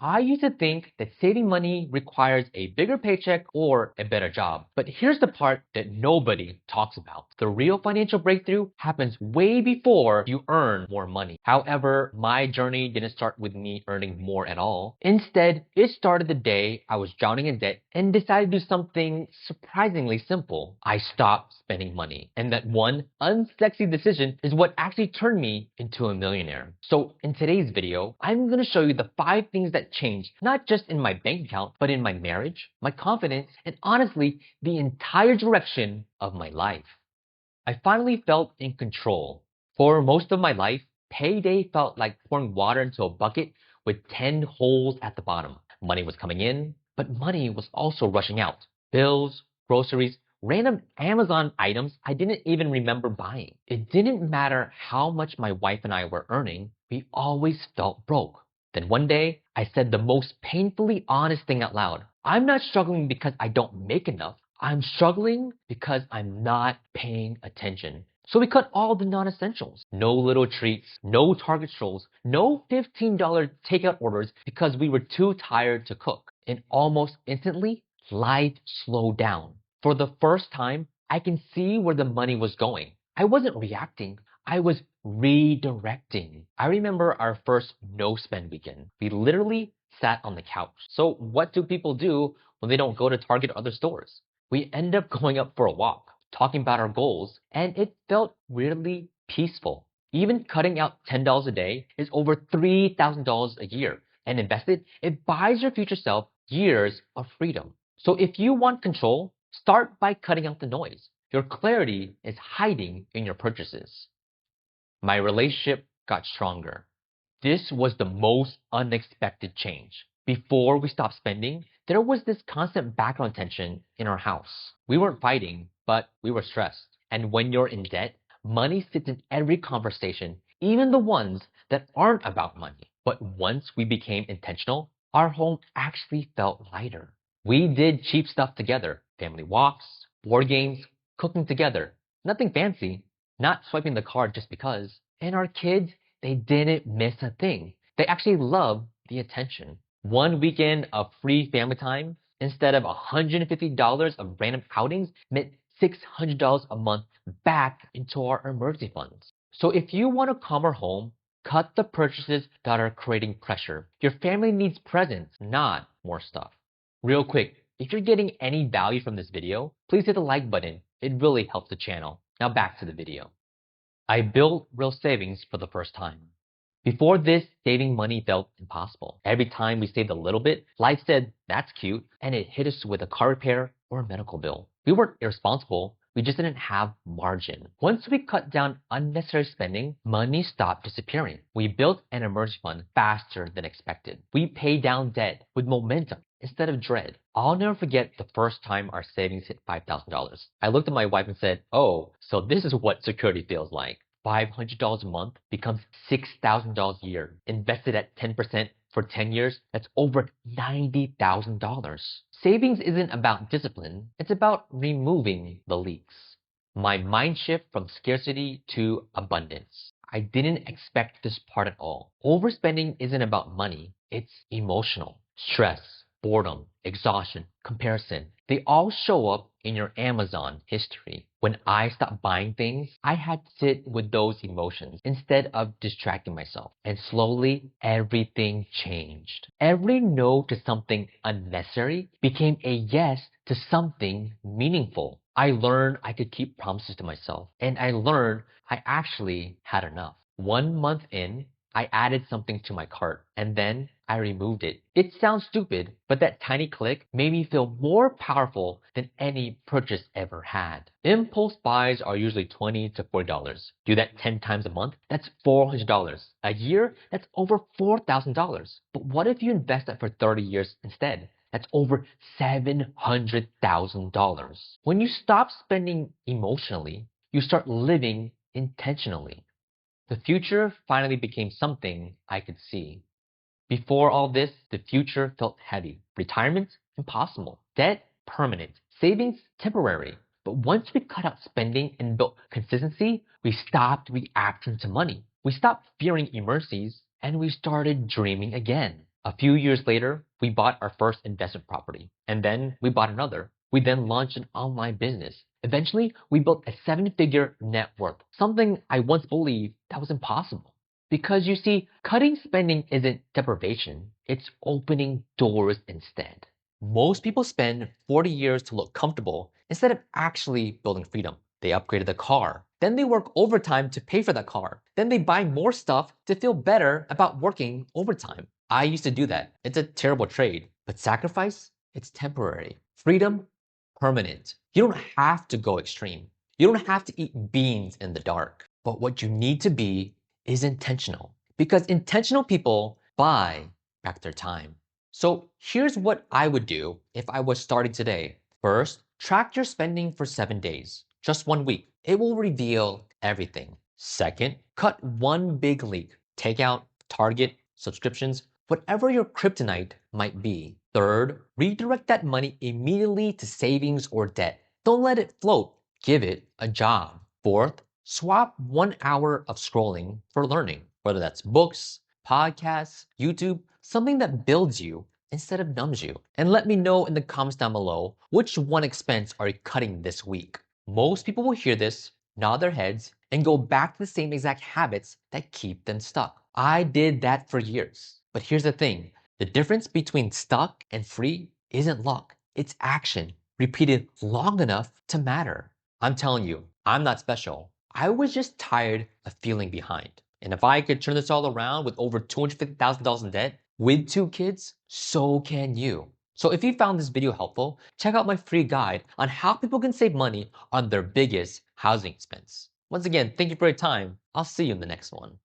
I used to think that saving money requires a bigger paycheck or a better job. But here's the part that nobody talks about. The real financial breakthrough happens way before you earn more money. However, my journey didn't start with me earning more at all. Instead, it started the day I was drowning in debt and decided to do something surprisingly simple. I stopped spending money. And that one unsexy decision is what actually turned me into a millionaire. So in today's video, I'm going to show you the 5 things that changed, not just in my bank account, but in my marriage, my confidence, and honestly, the entire direction of my life. I finally felt in control. For most of my life, payday felt like pouring water into a bucket with 10 holes at the bottom. Money was coming in, but money was also rushing out. Bills, groceries, random Amazon items I didn't even remember buying. It didn't matter how much my wife and I were earning, we always felt broke. Then one day, I said the most painfully honest thing out loud. I'm not struggling because I don't make enough. I'm struggling because I'm not paying attention. So we cut all the non-essentials. No little treats, no Target strolls, no $15 takeout orders because we were too tired to cook. And almost instantly, life slowed down. For the first time, I can see where the money was going. I wasn't reacting. I was redirecting. I remember our first no spend weekend. We literally sat on the couch. So what do people do when they don't go to Target or other stores? We end up going up for a walk, talking about our goals, and it felt weirdly peaceful. Even cutting out $10 a day is over $3,000 a year. And invested, it buys your future self years of freedom. So if you want control, start by cutting out the noise. Your clarity is hiding in your purchases. My relationship got stronger. This was the most unexpected change. Before we stopped spending, there was this constant background tension in our house. We weren't fighting, but we were stressed. And when you're in debt, money sits in every conversation, even the ones that aren't about money. But once we became intentional, our home actually felt lighter. We did cheap stuff together, family walks, board games, cooking together. Nothing fancy, not swiping the card just because. And our kids, they didn't miss a thing. They actually loved the attention. One weekend of free family time, instead of $150 of random outings, meant $600 a month back into our emergency funds. So if you want a calmer home, cut the purchases that are creating pressure. Your family needs presents, not more stuff. Real quick, if you're getting any value from this video, please hit the like button. It really helps the channel. Now back to the video. I built real savings for the first time. Before this, saving money felt impossible. Every time we saved a little bit, life said, that's cute, and it hit us with a car repair or a medical bill. We weren't irresponsible, we just didn't have margin. Once we cut down unnecessary spending, money stopped disappearing. We built an emergency fund faster than expected. We paid down debt with momentum instead of dread. I'll never forget the first time our savings hit $5,000. I looked at my wife and said, oh, so this is what security feels like. $500 a month becomes $6,000 a year. Invested at 10% for 10 years, that's over $90,000. Savings isn't about discipline, it's about removing the leaks. My mind shift from scarcity to abundance. I didn't expect this part at all. Overspending isn't about money, it's emotional. Stress, boredom, exhaustion, comparison, they all show up in your Amazon history. When I stopped buying things, I had to sit with those emotions instead of distracting myself. And slowly, everything changed. Every no to something unnecessary became a yes to something meaningful. I learned I could keep promises to myself. And I learned I actually had enough. 1 month in, I added something to my cart, and then I removed it. It sounds stupid, but that tiny click made me feel more powerful than any purchase ever had. Impulse buys are usually $20 to $40. Do that 10 times a month, that's $400. A year, that's over $4,000. But what if you invest that for 30 years instead? That's over $700,000. When you stop spending emotionally, you start living intentionally. The future finally became something I could see. Before all this, the future felt heavy. Retirement? Impossible. Debt? Permanent. Savings? Temporary. But once we cut out spending and built consistency, we stopped reacting to money. We stopped fearing emergencies, and we started dreaming again. A few years later, we bought our first investment property, and then we bought another. We then launched an online business. Eventually, we built a seven-figure net worth, something I once believed that was impossible. Because you see, cutting spending isn't deprivation, it's opening doors instead. Most people spend 40 years to look comfortable instead of actually building freedom. They upgraded the car. Then they work overtime to pay for that car. Then they buy more stuff to feel better about working overtime. I used to do that. It's a terrible trade. But sacrifice, it's temporary. Freedom, permanent. You don't have to go extreme. You don't have to eat beans in the dark. But what you need to be is intentional. Because intentional people buy back their time. So here's what I would do if I was starting today. First, track your spending for 7 days, just 1 week. It will reveal everything. Second, cut one big leak. Take out Target, subscriptions, whatever your kryptonite might be. Third, redirect that money immediately to savings or debt. Don't let it float. Give it a job. Fourth, swap 1 hour of scrolling for learning, whether that's books, podcasts, YouTube, something that builds you instead of numbs you. And let me know in the comments down below, which one expense are you cutting this week? Most people will hear this, nod their heads, and go back to the same exact habits that keep them stuck. I did that for years. But here's the thing, the difference between stuck and free isn't luck. It's action, repeated long enough to matter. I'm telling you, I'm not special. I was just tired of feeling behind. And if I could turn this all around with over $250,000 in debt, with 2 kids, so can you. So if you found this video helpful, check out my free guide on how people can save money on their biggest housing expense. Once again, thank you for your time. I'll see you in the next one.